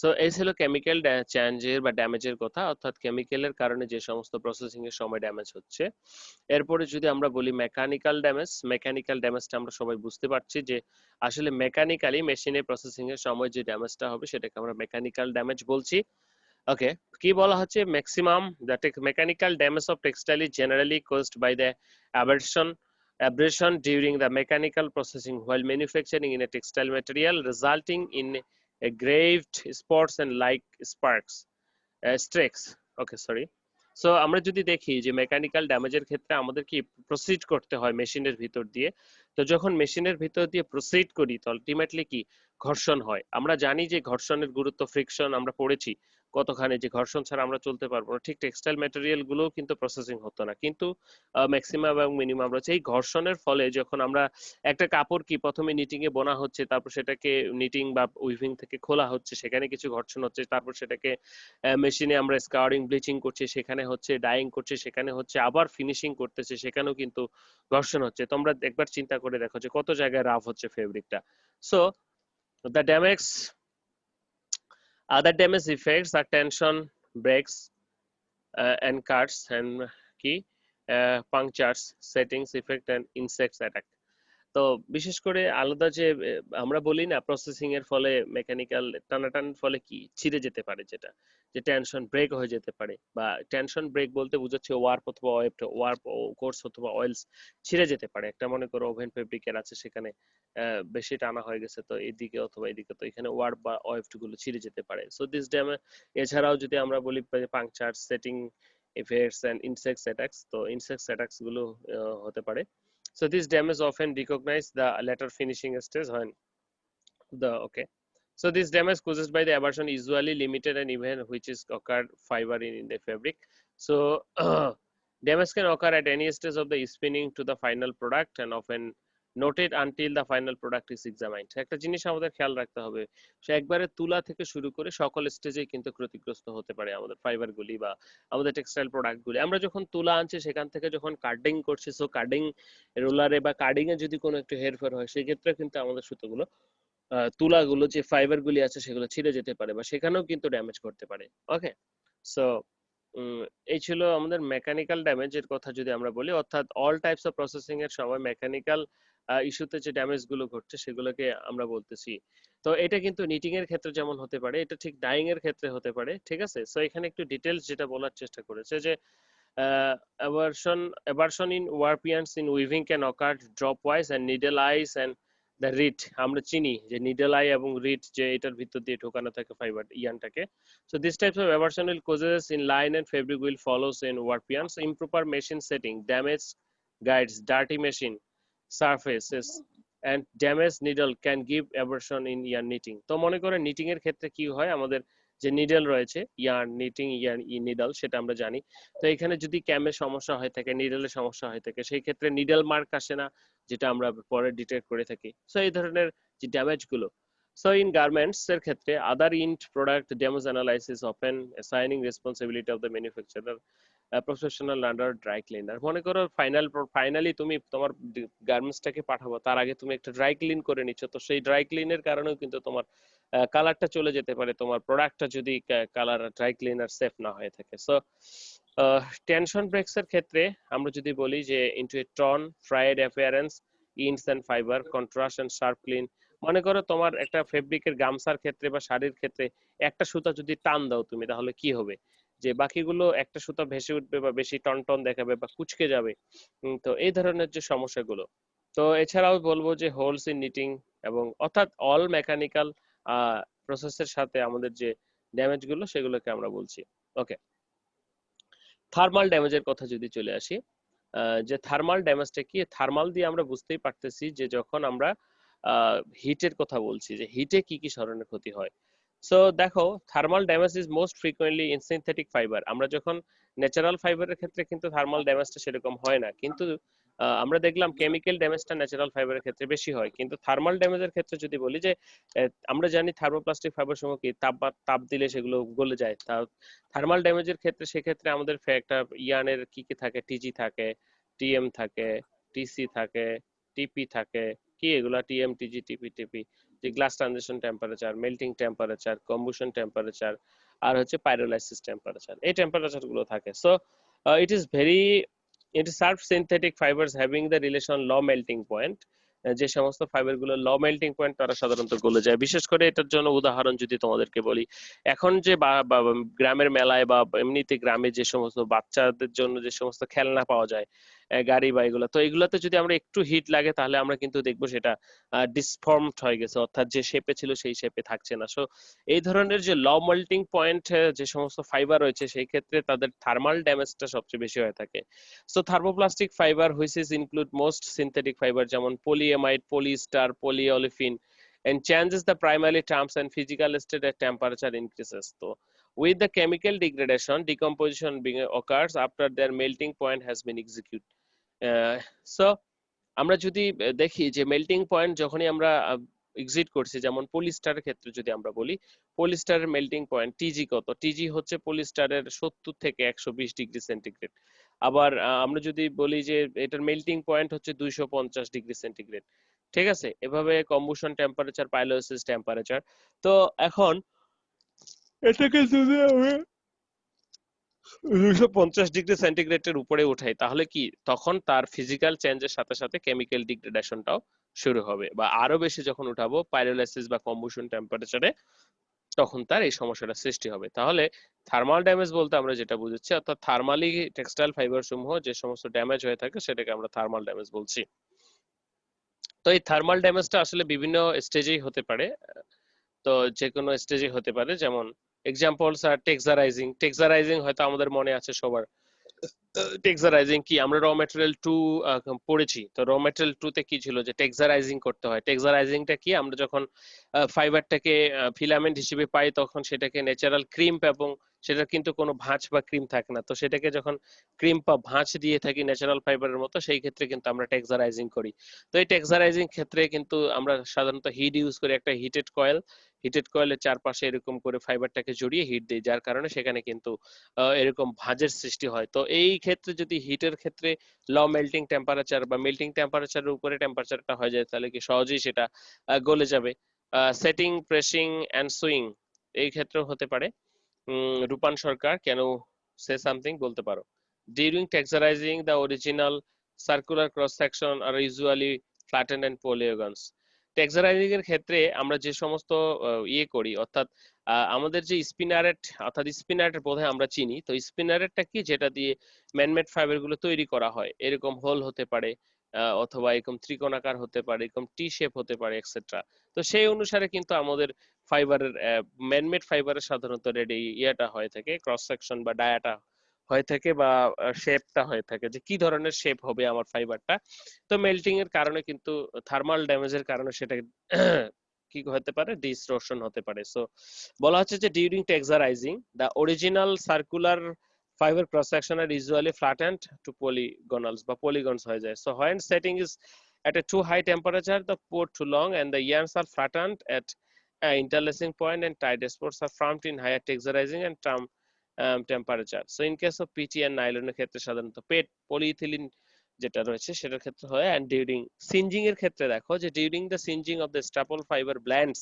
সো এই ছিল কেমিক্যাল চেঞ্জের বা ড্যামেজের কথা, অর্থাৎ কেমিক্যালের কারণে যে সমস্ত প্রসেসিং এর সময় ড্যামেজ হচ্ছে। এরপরে যদি আমরা বলি মেকানিক্যাল ড্যামেজ, মেকানিক্যাল ড্যামেজটা আমরা সবাই বুঝতে পারছি যে আসলে মেকানিক্যালি মেশিনে প্রসেসিং এর সময় যে ড্যামেজটা হবে সেটাকে আমরা মেকানিক্যাল ড্যামেজ বলছি। ওকে, কি বলা হচ্ছে, maximum the mechanical damage of textile is generally caused by the abrasion during the mechanical processing while manufacturing in a textile material, resulting in engraved spots and like sparks, streaks. Okay, sorry. So আমরা যদি দেখি যে mechanical ড্যামেজের ক্ষেত্রে আমাদের কি proceed করতে হয় মেশিনের ভিতর দিয়ে, তো যখন মেশিনের ভিতর দিয়ে প্রসিড করি তো আলটিমেটলি কি ঘর্ষণ হয়। আমরা জানি যে ঘর্ষণের গুরুত্ব, ফ্রিকশন আমরা পড়েছি কতখানি, যে ঘর্ষণ ছাড়া আমরা চলতে পারবো না। ঠিক টেক্সটাইল ম্যাটেরিয়াল গুলোও কিন্তু প্রসেসিং হতো না, কিন্তু ম্যাক্সিমাম এবং মিনিমাম রয়েছে। এই ঘর্ষণের ফলে যখন আমরা একটা কাপড় কি প্রথমে নিটিং এ বোনা হচ্ছে, তারপর সেটাকে নিটিং বা উইভিং থেকে খোলা হচ্ছে, সেখানে কিছু ঘর্ষণ হচ্ছে, তারপর সেটাকে মেশিনে আমরা স্কাউরিং ব্লিচিং করছি, সেখানে হচ্ছে ডাইং করছে, সেখানে হচ্ছে আবার ফিনিশিং করতেছে, সেখানেও কিন্তু ঘর্ষণ হচ্ছে। তোমরা একবার চিন্তা করে দেখো যে কত জায়গায় রাফ হচ্ছে ফেব্রিকটা। So the damage other damage effects are tension breaks and cuts and কি punctures settings effect and insects attack। তো বিশেষ করে আলাদা যে আমরা বলি না প্রসেসিং এর ফলে মেকানিক্যাল টানাটানির ফলে কি ছিঁড়ে যেতে পারে, যেটা যে টেনশন ব্রেক হয়ে যেতে পারে, বা টেনশন ব্রেক বলতে বোঝাচ্ছে ওয়ার্প অথবা ওয়ার্প কোর্স অথবা অয়েলস ছিঁড়ে যেতে পারে। একটা মনে করো ওভেন ফেব্রিকের আছে, সেখানে বেশি টানা হয়ে গেছে, তো এদিকে অথবা এদিকে, তো এখানে ওয়ার্প বা ওয়েফট গুলো ছিঁড়ে যেতে পারে। সো দিস ড্যামে এছাড়াও যদি আমরা বলি puncture setting effects and insects attacks, তো ইনসেক্টস অ্যাটাকস গুলো হতে পারে। So this damage often recognize the later finishing stage when the okay. So this damage caused by the abrasion is usually limited and even which is occurred fiber in the fabric. So damage can occur at any stage of the spinning to the final product and often noted until the final product is examined. একটা জিনিস আমাদের খেয়াল রাখতে হবে, সে একবারে তুলা থেকে শুরু করে সকল স্টেজে কিন্তু ক্ষতিগ্রস্ত হতে পারে আমাদের ফাইবার গুলি বা আমাদের টেক্সটাইল প্রোডাক্ট গুলি। আমরা যখন তুলা আনছি সেখান থেকে যখন কার্ডিং করছি, সো কার্ডিং রোলারে বা কার্ডিং এ যদি কোনো একটু হেরফের হয়, সেই ক্ষেত্রে কিন্তু আমাদের সুতোগুলো তুলাগুলো যে ফাইবার গুলি আছে সেগুলো ছিঁড়ে যেতে পারে বা সেখানেও কিন্তু ড্যামেজ করতে পারে। ওকে, সো এই ছিল আমাদের মেকানিক্যাল ড্যামেজের কথা যদি আমরা বলি, অর্থাৎ অল টাইপস অফ প্রসেসিং এর সময় মেকানিক্যাল ইস্যুতে যে ড্যামেজ গুলো ঘটছে সেগুলোকে আমরা বলতেছি। তো এটা কিন্তু নিটিং এর ক্ষেত্রে যেমন হতে পারে, এটা ঠিক ডাইং এর ক্ষেত্রে হতে পারে, ঠিক আছে। সো এখানে একটু ডিটেলস যেটা বলার চেষ্টা করেছে যে aversion in warp yarns in weaving can occur dropwise and needle eyes and the reed, আমরা চিনি যে নিডল আই এবং রিড যে এটার ভিতর দিয়ে ঢোকানো থাকে fibre ইয়ানটাকে। So this types of aversion will causes in line and fabric will follows in warp yarns. Improper machine setting, damage guides, dirty machine surfaces and damaged needle can give aversion in yarn knitting. তো মনে করে knitting এর ক্ষেত্রে কি হয়, আমাদের যে needle রয়েছে ইয়ার্ন নিটিং ইয়ার্ন নিডল সেটা আমরা জানি। তো এখানে যদি ক্যামের সমস্যা হয়ে থাকে, নিডলের সমস্যা হয়ে থাকে, সেই ক্ষেত্রে নিডল মার্ক আসে না, যেটা আমরা পরে ডিটেক্ট করে থাকি। সো এই ধরনের যে ড্যামেজ গুলো, সো ইন গার্মেন্টস এর ক্ষেত্রে other end product damage analysis often assigning responsibility of the manufacturer professional under dry cleaner. মনে করো ফাইনালি তুমি তোমার গার্মেন্টসটাকে পাঠাবো, তার আগে তুমি একটা ড্রাই ক্লিন করে নিচ্ছ, তো সেই ড্রাই ক্লিনের কারণেও কিন্তু তোমার কালারটা চলে যেতে পারে তোমার প্রোডাক্টটা যদি কালার ড্রাই ক্লিনার সেফ না হয়ে থাকে। সো টেনশন ব্রেকস এর ক্ষেত্রে আমরা যদি বলি যে into a ton fried appearance ends and fibre contrast and sharp clean. মনে করো তোমার একটা ফেব্রিকের গামছার ক্ষেত্রে বা শাড়ির ক্ষেত্রে একটা সুতা যদি টান দাও তুমি, তাহলে কি হবে, যে বাকিগুলো একটা সুতা ভেসে উঠবে বা বেশি টন টন দেখাবে বা কুচকে যাবে। তো এই ধরনের যে সমস্যাগুলো। তো এছাড়াও বলবো যে হোলস ইন নিটিং এবং অর্থাৎ অল মেকানিক্যাল প্রসেসের সাথে আমাদের যে ড্যামেজ গুলো সেগুলোকে আমরা বলছি। ওকে, থার্মাল ড্যামেজের কথা যদি চলে আসি, যে থার্মাল ড্যামেজটা কি, থার্মাল দিয়ে আমরা বুঝতেই পারতেছি যে যখন আমরা হিটের কথা বলছি যে হিটে কি কি ধরনের ক্ষতি হয়। সো দেখো, thermal damage is most frequently in synthetic fibre. আমরা যখন ন্যাচারাল ফাইবারের ক্ষেত্রে কিন্তু থার্মাল ড্যামেজটা সেরকম হয় না, কিন্তু আমরা দেখলাম কেমিক্যাল ড্যামেজটা ন্যাচারাল ফাইবারের ক্ষেত্রে বেশি হয়, কিন্তু থার্মাল ড্যামেজের ক্ষেত্রে যদি বলি যে আমরা জানি থার্মোপ্লাস্টিক ফাইবার সমূহ কি তাপ দিলে সেগুলো গলে যায়। থার্মাল ড্যামেজের ক্ষেত্রে সেক্ষেত্রে আমাদের একটা ইয়ানের কি কি থাকে, টিজি থাকে, টিএম থাকে, টিসি থাকে, টিপি থাকে, কি এগুলা টিএম টিজি টিপি টিপি, যে glass transition temperature, melting temperature, combustion temperature, আর হচ্ছে পাইরোলাইসিস টেম্পারেচার, এই টেম্পারেচার গুলো থাকে। So it is very, it serves synthetic fibers having the relation low melting point। যে সমস্ত ফাইবার গুলো লো মেল্টিং পয়েন্ট তারা সাধারণত গলে যায়। বিশেষ করে এটার জন্য উদাহরণ যদি তোমাদেরকে বলি, এখন যে গ্রামের মেলায় বা এমনিতে গ্রামে যে সমস্ত বাচ্চাদের জন্য যে সমস্ত খেলনা পাওয়া যায়, গাড়ি বা এগুলো, তো এগুলোতে যদি আমরা একটু হিট লাগে তাহলে আমরা কিন্তু দেখবো সেটা ডিসফর্মড হয়ে গেছে, অর্থাৎ যে শেপে ছিল সেই শেপে থাকছে না। সো এই ধরনের যে লো মেল্টিং পয়েন্ট যে সমস্ত ফাইবার রয়েছে সেই ক্ষেত্রে তাদের থার্মাল ড্যামেজটা সবচেয়ে বেশি হয়ে থাকে। So thermoplastic fibre which is include most synthetic fibre যেমন polyamide, polyester, polyolefin, and changes the primary terms and physical state as temperature increases. So with the chemical degradation, decomposition occurs after their melting point has been executed. So আমরা যদি দেখি যে melting point যখনই আমরা exit করছি, যেমন পলিস্টারের ক্ষেত্রে যদি আমরা বলি, পলিস্টারের মেল্টিং পয়েন্ট টিজি কত, টিজি হচ্ছে পলিস্টারের 70 থেকে 120 ডিগ্রি সেন্টিগ্রেড। আবার আমরা যদি বলি যে এটার মেল্টিং পয়েন্ট হচ্ছে 250 ডিগ্রি সেন্টিগ্রেড। ঠিক আছে, এভাবে কম্বুশন টেম্পারেচার, পাইলোসিস টেম্পারেচার। তো এখন এটাকে যদি আমি 250 ডিগ্রি সেন্টিগ্রেডের উপরে উঠাই তাহলে কি তখন তার ফিজিক্যাল চেঞ্জের সাথে সাথে কেমিক্যাল ডিগ্রেডেশনটাও শুরু হবে, বা আরো বেশি যখন উঠাবো পাইরোলাইসিস বা কম্বুশন টেম্পারেচারে তখন তার এই সমস্যাটা সৃষ্টি হবে। তাহলে থার্মাল ড্যামেজ বলতে আমরা যেটা বুঝছি, অর্থাৎ থার্মালি টেক্সটাইল ফাইবার সমূহ যে সমস্ত ড্যামেজ হয়ে থাকে সেটাকে আমরা থার্মাল ড্যামেজ বলছি। তো এই থার্মাল ড্যামেজটা আসলে বিভিন্ন স্টেজেই হতে পারে। তো যে কোনো স্টেজে হতে পারে, যেমন এক্সাম্পলস আর টেক্সারাইজিং। টেক্সারাইজিং হয়তো আমাদের মনে আছে সবার। টেক্সারাইজিং কি, আমরা র ম্যাটেরিয়াল 2 পড়েছি, তো র ম্যাটেরিয়াল 2 তে কি ছিল যে টেক্সারাইজিং করতে হয়। টেক্সারাইজিংটা কি, আমরা যখন ফাইবারটাকে ফিলামেন্ট হিসেবে পাই তখন সেটাকে ন্যাচারাল ক্রিম্প, এবং সেটা কিন্তু কোনো ভাঁজ বা ক্রিম থাকে না, তো সেটাকে যখন ক্রিম বা ভাঁজ দিয়ে থাকি ন্যাচারাল ফাইবারের মতো, সেই ক্ষেত্রে কিন্তু আমরা টেক্সারাইজিং করি। তো এই টেক্সারাইজিং ক্ষেত্রে কিন্তু আমরা সাধারণত হিট ইউজ করি, একটা হিটেড কয়েল, হিটেড কয়েলের চারপাশে এরকম করে ফাইবারটাকে জড়িয়ে হিট দিই, যার কারণে সেখানে কিন্তু এরকম ভাঁজের সৃষ্টি হয়। তো এই ক্ষেত্রে যদি হিটের ক্ষেত্রে লো মেল্টিং টেম্পারেচার বা মেল্টিং টেম্পারেচারের উপরে টেম্পারেচারটা হয়ে যায় তাহলে কি সহজেই সেটা গলে যাবে। সেটিং, প্রেসিং এন্ড সুইং এই ক্ষেত্রেও হতে পারে। রূপান সরকার, কেন সে সামথিং বলতে পারো। During texturising the original circular cross section are usually flattened and polygons. Texturising এর ক্ষেত্রে আমরা যে সমস্ত ইয়ে করি, অর্থাৎ আমাদের যে স্পিনারেট, অর্থাৎ স্পিনারেট বোধহয় আমরা চিনি, তো স্পিনারেটটা কি, যেটা দিয়ে ম্যানমেড ফাইবার গুলো তৈরি করা হয়, এরকম হোল হতে পারে, অথবা এরকম ত্রিকোণাকার হতে পারে, এরকম টি শেপ হতে পারে, এক্সেট্রা। তো সেই অনুসারে কিন্তু আমাদের ফাইবারের, ম্যানমেড ফাইবারের সাধারণত রেডি ইয়েটা হয়ে থাকে, ক্রস সেকশন বা ডায়াটা হয়ে থাকে, বা শেপটা হয়ে থাকে যে কি ধরনের শেপ হবে আমার ফাইবারটা। তো মেল্টিং এর কারণে কিন্তু, থার্মাল ড্যামেজের কারণে সেটা কি হতে পারে, ডিসটরশন হতে পারে। সো বলা হচ্ছে যে during texturising the original circular fiber cross section are usually flattened to polygonals বা polygons হয়ে যায়. So when setting is at a too high temperature, the pore too long and the yarns are flattened at interlacing point and tight spots are formed in higher texturizing and temperature. So in case of PT and nylon এর ক্ষেত্রে সাধারণত পেট polyethylene যেটা রয়েছে সেটার ক্ষেত্রে হয়। and during singeing এর ক্ষেত্রে দেখো যে during the singeing of the staple fiber blends,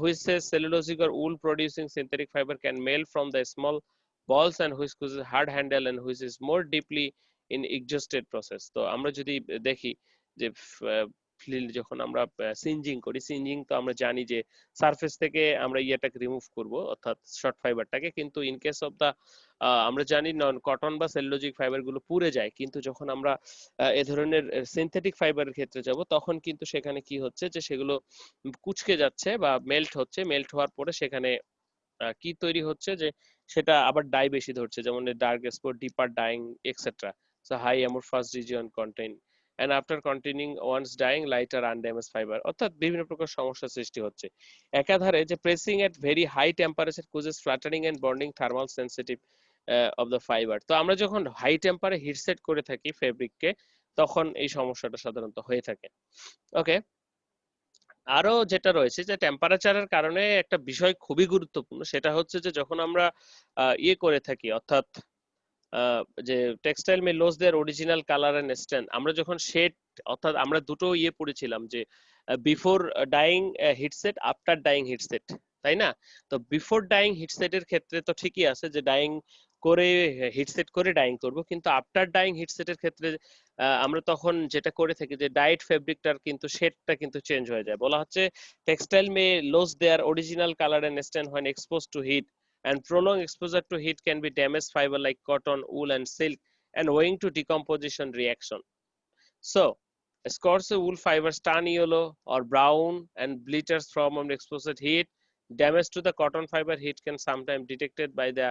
which says cellulosic or wool producing synthetic fiber can melt from the small balls and which causes hard handle and which is more deeply in exhausted process। তো আমরা যদি দেখি যে যখন আমরা সিনজিং করি, সিনজিং তো আমরা জানি যে সারফেস থেকে আমরা ইয়েটাকে রিমুভ করব, অর্থাৎ শর্ট ফাইবারটাকে, কিন্তু ইন কেস অফ দা আমরা জানি নন কটন বা সেলুলোজিক ফাইবার গুলো পুড়ে যায়, কিন্তু যখন আমরা এ ধরনের সিনথেটিক ফাইবারের ক্ষেত্রে যাব তখন কিন্তু সেখানে কি হচ্ছে যে সেগুলো কুঁচকে যাচ্ছে বা মেল্ট হচ্ছে, মেল্ট হওয়ার পরে সেখানে কি তৈরি হচ্ছে যে সেটা আবার ডাই বেশি ধরছে, যেমন dark spot, deeper dyeing, etcetera. So high amorphous region contain and after continuing once dying lighter undamaged fiber, অর্থাৎ বিভিন্ন প্রকার সমস্যা সৃষ্টি হচ্ছে। একাধারে যে pressing at very high temperature causes fluttering and bonding thermal sensitive of the fiber। তো আমরা যখন হাই টেম্পারে হিট সেট করে থাকি ফেব্রিককে, তখন এই সমস্যাটা সাধারণত হয়ে থাকে। ওকে, আরো যেটা রয়েছে যে টেম্পারেচারের কারণে একটা বিষয় খুবই গুরুত্বপূর্ণ, সেটা হচ্ছে যে যখন আমরা ইয়ে করে থাকি, অর্থাৎ যে textile may lose their original colour and strength, আমরা যখন শেড, অর্থাৎ আমরা দুটো ইয়ে পড়েছিলাম যে before dyeing heat set, after dyeing heat set, তাই না? তো বিফোর ডাইং হিট সেটের ক্ষেত্রে তো ঠিকই আছে যে ডাইং করে হিট সেট করে ডাইং করব, কিন্তু আফটার ডাইং হিট সেটের ক্ষেত্রে আমরা তখন যেটা করে থাকি যে ডাইড ফেব্রিকটার কিন্তু শেডটা কিন্তু চেঞ্জ হয়ে যায়। বলা হচ্ছে textile may lose their original colour and strength when exposed to heat, and prolonged exposure to heat can be damage fiber like cotton, wool and silk and owing to decomposition reaction. So scorched wool fibers turn yellow or brown and bleachers from exposed heat. Damage to the cotton fiber heat can sometimes detected by the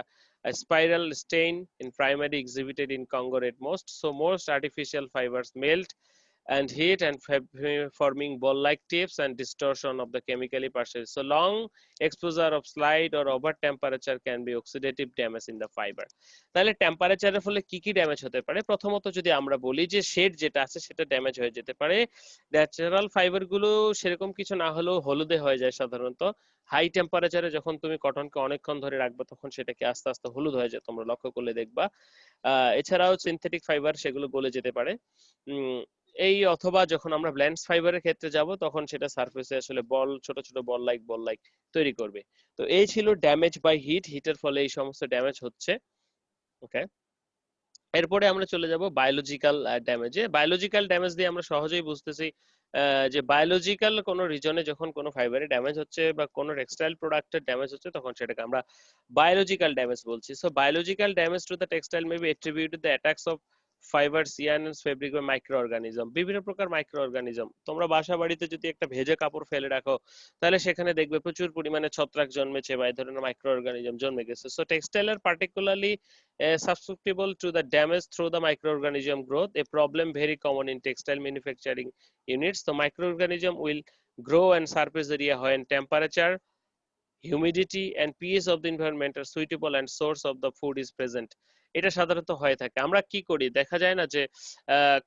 spiral stain in primary exhibited in Congo red most. So most artificial fibers melt and heat and forming ball-like tips and distortion of the chemically process. So long exposure of slight or over temperature can be oxidative damage in the fiber. তাহলে টেম্পারেচারের ফলে কি কি damage হতে পারে? প্রথমত যদি আমরা বলি যে শেড যেটা আছে সেটা ড্যামেজ হয়ে যেতে পারে। ন্যাচারাল ফাইবার গুলো সেরকম কিছু না হলেও হলুদে হয়ে যায় সাধারণত। হাই টেম্পারেচারে যখন তুমি কটনকে অনেকক্ষণ ধরে রাখবে তখন সেটাকে আস্তে আস্তে হলুদ হয়ে যায়, তোমরা লক্ষ্য করলে দেখবা। এছাড়াও সিনথেটিক ফাইবার সেগুলো গলে যেতে পারে। এই অথবা যখন আমরা ব্ল্যান্ড ফাইবারের ক্ষেত্রে যাব তখন সেটা সারফেসে আসলে বল, ছোট ছোট বল লাইক তৈরি করবে। তো এই ছিল ড্যামেজ বাই হিট, হিটের ফলে এই সমস্ত ড্যামেজ হচ্ছে। ওকে, এরপরে আমরা চলে যাব বায়োলজিক্যাল ড্যামেজে। বায়োলজিক্যাল ড্যামেজ দিয়ে আমরা সহজেই বুঝতেছি যে বায়োলজিক্যাল কোনো রিজনে যখন কোনো ফাইবারে ড্যামেজ হচ্ছে বা কোনো টেক্সটাইল প্রোডাক্টের ড্যামেজ হচ্ছে তখন সেটাকে আমরা বায়োলজিক্যাল ড্যামেজ বলছি। So biological damage to the textile may be attributed the attacks of fibres, yarns, fabric বা মাইক্রো অর্গানিজম। বিভিন্ন প্রকার মাইক্রো অর্গানিজম, তোমরা বাসা বাড়িতে যদি একটা ভেজা কাপড় ফেলে রাখো তাহলে সেখানে দেখবে প্রচুর পরিমাণে ছত্রাক জন্মেছে বা এই ধরনের মাইক্রো অর্গানিজম জন্মে গেছে। So textile are particularly susceptible to the damage through the microorganism growth, a problem very common in textile manufacturing units. The microorganism will grow and surface area when temperature, humidity and pH of the environment are suitable and source of the food is present. এটা সাধারণত হয়ে থাকে। আমরা কি করি দেখা যায় না যে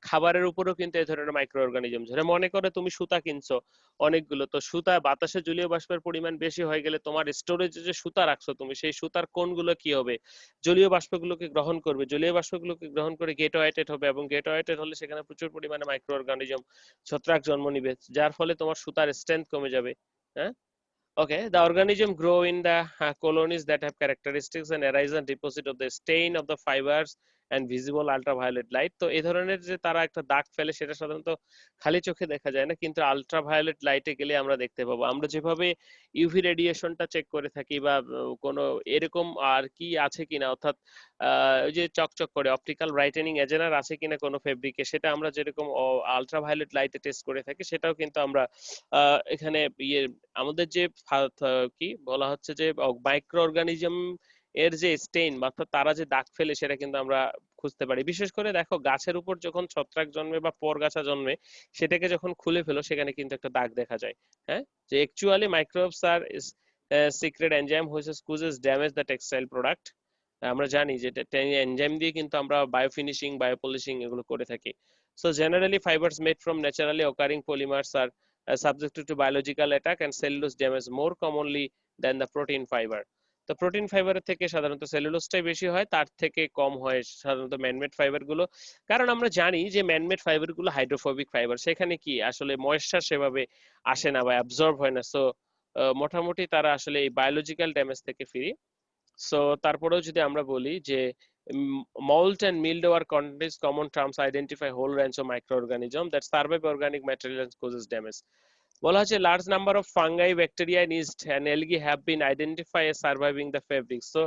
খাবারের উপরেও কিন্তু এই ধরনের মাইক্রো অর্গানিজম ঝরে। মনে করে তুমি সুতা কিনছো অনেকগুলো, তো সুতা বাতাসে জলীয় বাষ্পের পরিমাণ বেশি হয়ে গেলে তোমার স্টোরেজে যে সুতা রাখছো তুমি, সেই সুতার কোণগুলো কি হবে? জলীয় বাষ্পগুলোকে গ্রহণ করবে, জলীয় বাষ্পগুলোকে গ্রহণ করে গেট ওয়েটেড হবে এবং গেট ওয়েটেড হলে সেখানে প্রচুর পরিমাণে মাইক্রো অর্গানিজম ছত্রাক জন্ম নিবে, যার ফলে তোমার সুতার স্ট্রেংথ কমে যাবে। হ্যাঁ, okay, the organism grow in the colonies that have characteristics and arise and deposit of the stain of the fibers and visible ultraviolet light. তো এই ধরনের যে তারা একটা দাগ ফেলে সেটা সাধারণত খালি চোখে দেখা যায় না, কিন্তু আলট্রাভায়োলেট লাইটে গেলে আমরা দেখতে পাবো। আমরা যেভাবে ইউভি রেডিয়েশনটা চেক করে থাকি বা কোনো এরকম আর কি আছে কিনা, অর্থাৎ ওই যে চকচক করে অপটিক্যাল ব্রাইটেনিং এজেন্ট আছে কিনা কোনো ফেব্রিকে, সেটা আমরা যেরকম আলট্রাভায়োলেট লাইটে টেস্ট করে থাকি, সেটাও কিন্তু আমরা এখানে ইয়ে আমাদের যে কি বলা হচ্ছে যে মাইক্রো অর্গানিজম এর যে স্টেইন, অর্থাৎ তারা যে দাগ ফেলে সেটা কিন্তু আমরা খুঁজতে পারি। বিশেষ করে দেখো গাছের উপর যখন ছত্রাক জন্মে বা পরগাছা জন্মে, সেটাকে যখন খুলে ফেলো সেখানে কিন্তু একটা দাগ দেখা যায়। হ্যাঁ, যে actually microbes are secrete enzyme which causes damage the textile product. আমরা জানি যে এনজাইম দিয়ে কিন্তু আমরা বায়োফিনিশিং, বায়োপলিশিং এগুলো করে থাকি। So generally fibres made from naturally occurring polymers are subjected to biological attack and cellulose damage more commonly than the protein fiber. তো প্রোটিন ফাইবারের থেকে সাধারণত সেলুলোজটাই বেশি হয়, তার থেকে কম হয় সাধারণত ম্যানমেড ফাইবার গুলো। কারণ আমরা জানি যে ম্যানমেড ফাইবার গুলো হাইড্রোফোবিক ফাইবার, সেখানে কি আসলে ময়েশ্চার সেভাবে আসে না বা অ্যাবজর্ব হয় না। সো মোটামুটি তারা আসলে এই বায়োলজিক্যাল ড্যামেজ থেকে ফ্রি। সো তারপরেও যদি আমরা বলি যে mold and mildew are contains common terms identify whole range of microorganism that survive organic material and causes damage. বলা হচ্ছে large number of fungi, bacteria, yeast and algae have been identified as surviving the fabric. So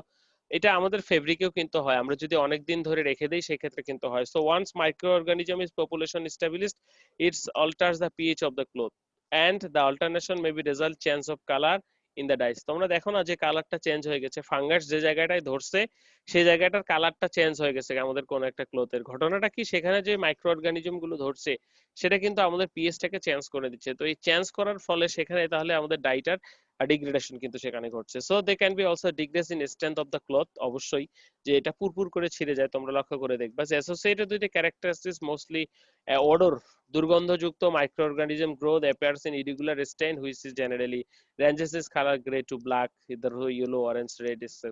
এটা আমাদের ফেব্রিকেও কিন্তু হয়, আমরা যদি অনেক দিন ধরে রেখে দেই সেই ক্ষেত্রে কিন্তু হয়। So once microorganism is population established, it alters the pH of the cloth and the alternation may be result change of color in the dyes. তোমরা দেখো না যে কালারটা চেঞ্জ হয়ে গেছে, ফাঙ্গাস যে জায়গাটায় ধরছে সেই জায়গাটার কালারটা চেঞ্জ হয়ে গেছে আমাদের কোন একটা ক্লথের। ঘটনাটা কি, সেখানে যে মাইক্রো অর্গানিজম গুলো ধরছে সেটা কিন্তু আমাদের পিএইচটাকে চেঞ্জ করে দিচ্ছে। তো এই চেঞ্জ করার ফলে সেখানে তাহলে আমাদের ডাইটার ডিগ্রেডেশন কিন্তু সেখানে ঘটছে। So they can be also decrease in strength of the cloth, অবশ্যই যে এটা পুরপুর করে ছিঁড়ে যায়, তোমরা লক্ষ্য করে দেখবা যে associated with the characteristics mostly odor, দুর্গন্ধযুক্ত micro organism growth appears in irregular stain which is generally ranges is color gray to black, either yellow, orange, red, etc.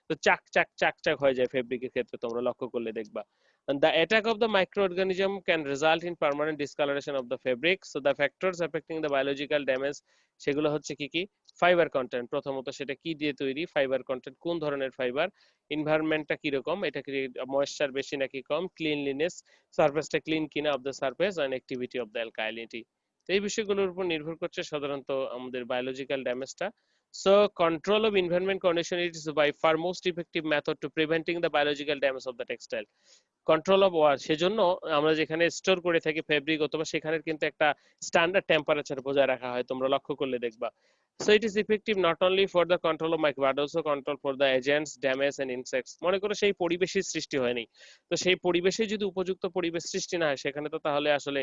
তো চাক চাক চাক চাক হয়ে যায় ফেব্রিকের ক্ষেত্রে, তোমরা লক্ষ্য করলে দেখবা। And the attack of the microorganism can result in permanent discoloration of the fabric. So the factors affecting the biological damage সেগুলো হচ্ছে কি কি? ফাইবার কন্টেন্ট, প্রথমত সেটা কি দিয়ে তৈরি, ফাইবার কন্টেন্ট কোন ধরনের ফাইবার, এনভায়রনমেন্টটা কি রকম, এটা কি ময়েশ্চার বেশি নাকি কম, ক্লিনলিনেস, সারফেসটা ক্লিন কিনা of the surface, and activity of the alkalinity. তো এই বিষয়গুলোর উপর নির্ভর করছে সাধারণত আমাদের বায়োলজিক্যাল ড্যামেজটা। So control of environment condition is by far most effective method to preventing the biological damage of the textile. Control of war, সেজন্য আমরা যেখানে স্টোর করে থাকি ফেব্রিক অথবা সেখানে কিন্তু একটা স্ট্যান্ডার্ড টেম্পারেচার বজায় রাখা হয়, তোমরা লক্ষ্য করলে দেখবা। So it is effective not only for the control of micro but also control for the agents damage and insects. মনে করো সেই পরিবেশের সৃষ্টি হয়নি, তো সেই পরিবেশে যদি উপযুক্ত পরিবেশ সৃষ্টি না হয় সেখানে তো তাহলে আসলে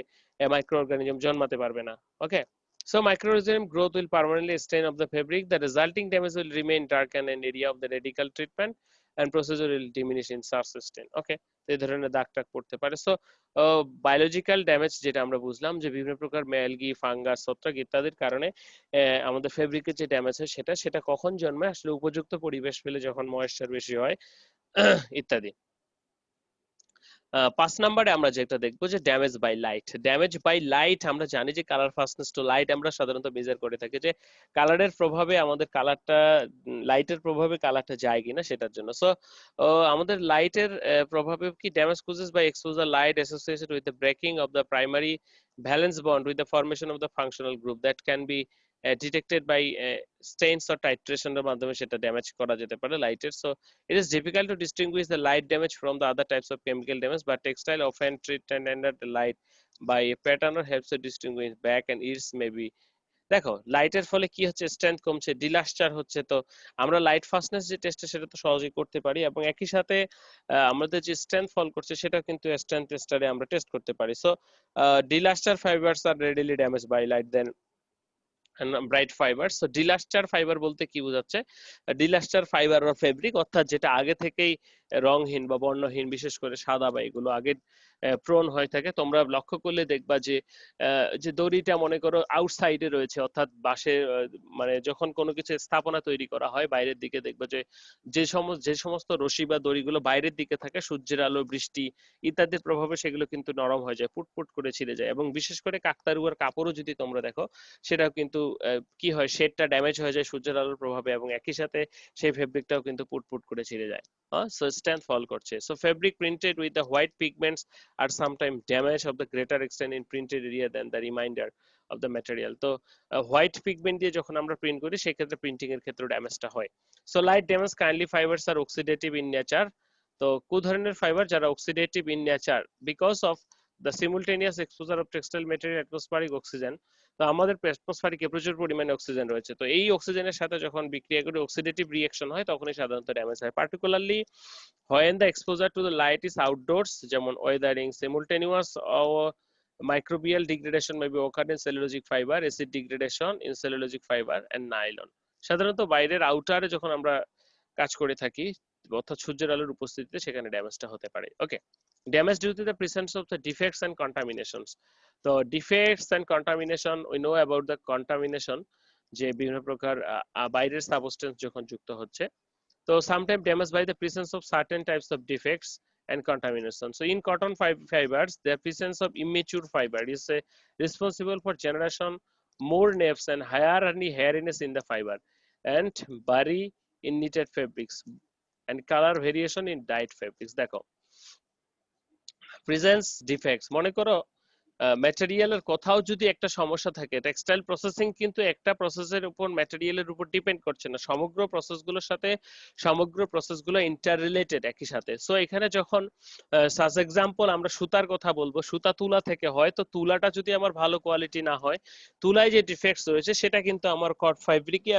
মাইক্রো অর্গানিজম জন্মাতে পারবে না। ওকে, so microorganism growth will permanently stain of the fabric. The resulting damage will remain darken an area of the radical treatment and procedure will diminish in such sustain. Okay, এই ধরনের দাগ টাগ পড়তে পারে। So biological damage যেটা আমরা বুঝলাম যে বিভিন্ন প্রকার ম্যালগি, ফাঙ্গাস, ছত্রাক ইত্যাদির কারণে আমাদের ফেব্রিকের যে ড্যামেজ হয় সেটা সেটা কখন জন্মায়, আসলে উপযুক্ত পরিবেশ পেলে, যখন ময়েশ্চার বেশি হয় ইত্যাদি। 5 নম্বরে আমরা যেটা দেখবো যে damage by light. Damage by light আমরা জানি যে কালার ফাস্টনেস টু লাইট আমরা সাধারণত মেজার করে থাকি যে কালারের প্রভাবে আমাদের কালারটা, লাইটের প্রভাবে কালারটা যায় কিনা সেটার জন্য। সো আমাদের লাইটের প্রভাবে কি damage causes by exposure light associated with the breaking of the primary valence bond with the formation of the functional group that can be detected by stains or টাইট্রেশনের মাধ্যমে সেটা ড্যামেজ করা যেতে পারে লাইটের। So it is difficult to distinguish the light damage from the other types of chemical damage, but textile often treat under the light by a pattern or helps to distinguish back and ears maybe. দেখো লাইটের ফলে কি হচ্ছে, strength কমছে, ডিলাস্টার হচ্ছে। তো আমরা light fastness যে টেস্ট সেটা তো সহজেই করতে পারি, এবং একই সাথে আমাদের যে স্ট্রেংথ ফল করছে সেটা কিন্তু স্ট্রেংথ টেস্টারে আমরা টেস্ট করতে পারি। So delustred fibres are readily damage by light than bright fibre. So delustred fibre বলতে কি বোঝাচ্ছে, ডিলাস্টার ফাইবার বা ফেব্রিক অর্থাৎ যেটা আগে থেকেই রংহীন বা বর্ণহীন, বিশেষ করে সাদা বা এগুলো আগে প্রোন হয়ে থাকে। তোমরা লক্ষ্য করলে দেখবা যে যে দড়িটা মনে করো আউটসাইডে রয়েছে, অর্থাৎ বাঁশের মানে যখন কোনো কিছু স্থাপনা তৈরি করা হয় বাইরের দিকে দেখবা যে যে সমস্ত রশি বা দড়িগুলো বাইরের দিকে থাকে, সূর্যের আলো, বৃষ্টি ইত্যাদির প্রভাবে সেগুলো কিন্তু নরম হয়ে যায়, পুটপুট করে ছিঁড়ে যায়। এবং বিশেষ করে কাকতারুয়ার কাপড়ও যদি তোমরা দেখো সেটাও কিন্তু কি হয়, শেডটা ড্যামেজ হয়ে যায় সূর্যের আলোর প্রভাবে, এবং একই সাথে সেই ফেব্রিকটাও কিন্তু পুটপুট করে ছিঁড়ে যায়। সো স্ট্রেংথ ফল করছে। So fabric printed with the white pigments are sometime damage of the greater extent in printed area than the remainder of the material. তো হোয়াইট পিগমেন্ট দিয়ে যখন আমরা প্রিন্ট করি সেক্ষেত্রে প্রিন্টিং এর ক্ষেত্রে ড্যামেজটা হয়। So light damage kindly fibres are oxidative in nature. তো কোন ধরনের ফাইবার যারা oxidative in nature because of the simultaneous exposure of textile material atmospheric oxygen. তো আমাদের অ্যাটমসফেরিকে প্রচুর পরিমাণে অক্সিজেন রয়েছে, তো এই অক্সিজেনের সাথে যখন বিক্রিয়া করে অক্সিডেটিভ রিঅ্যাকশন হয় তখনই সাধারণত ড্যামেজ হয়, particularly when the exposure to the light is outdoors, যেমন Wuthering, simultaneous or microbial degradation may be occurred in cellulosic fiber, acid degradation in cellulosic fiber and nylon। সাধারণত বাইরের আউটারে যখন আমরা কাজ করে থাকি অর্থাৎ সূর্যের আলোর উপস্থিতিতে সেখানে ড্যামেজটা হতে পারে। Okay, damage due to the presence of the defects and contaminations. তো defects and contamination, we know about the contamination, যে বিভিন্ন প্রকার বাইরের সাবস্টেন্স যখন যুক্ত হচ্ছে। So sometimes damaged by the presence of certain types of defects and contamination. So in cotton fibers, the presence of immature fiber is responsible for generation more naps and higher hairiness in the fiber and bury in knitted fabrics and color variation in dyed fabrics. দেখো presence defects, মনে করো ম্যাটেরিয়ালের কোথাও যদি একটা সমস্যা থাকে, textile processing কিন্তু একটা প্রসেসের উপর ম্যাটেরিয়ালের উপর ডিপেন্ড করছে না, সমগ্র প্রসেসগুলোর সাথে সমগ্র প্রসেসগুলো ইন্টার রিলেটেড একই সাথে। সো এখানে যখন সাজ এক্সাম্পল আমরা সুতার কথা বলবো, সুতা তুলা থেকে হয়, তো তুলাটা যদি আমার ভালো কোয়ালিটি না হয়, তুলায় যে ডিফেক্টস রয়েছে সেটা কিন্তু আমার কট ফ্যাব্রিকে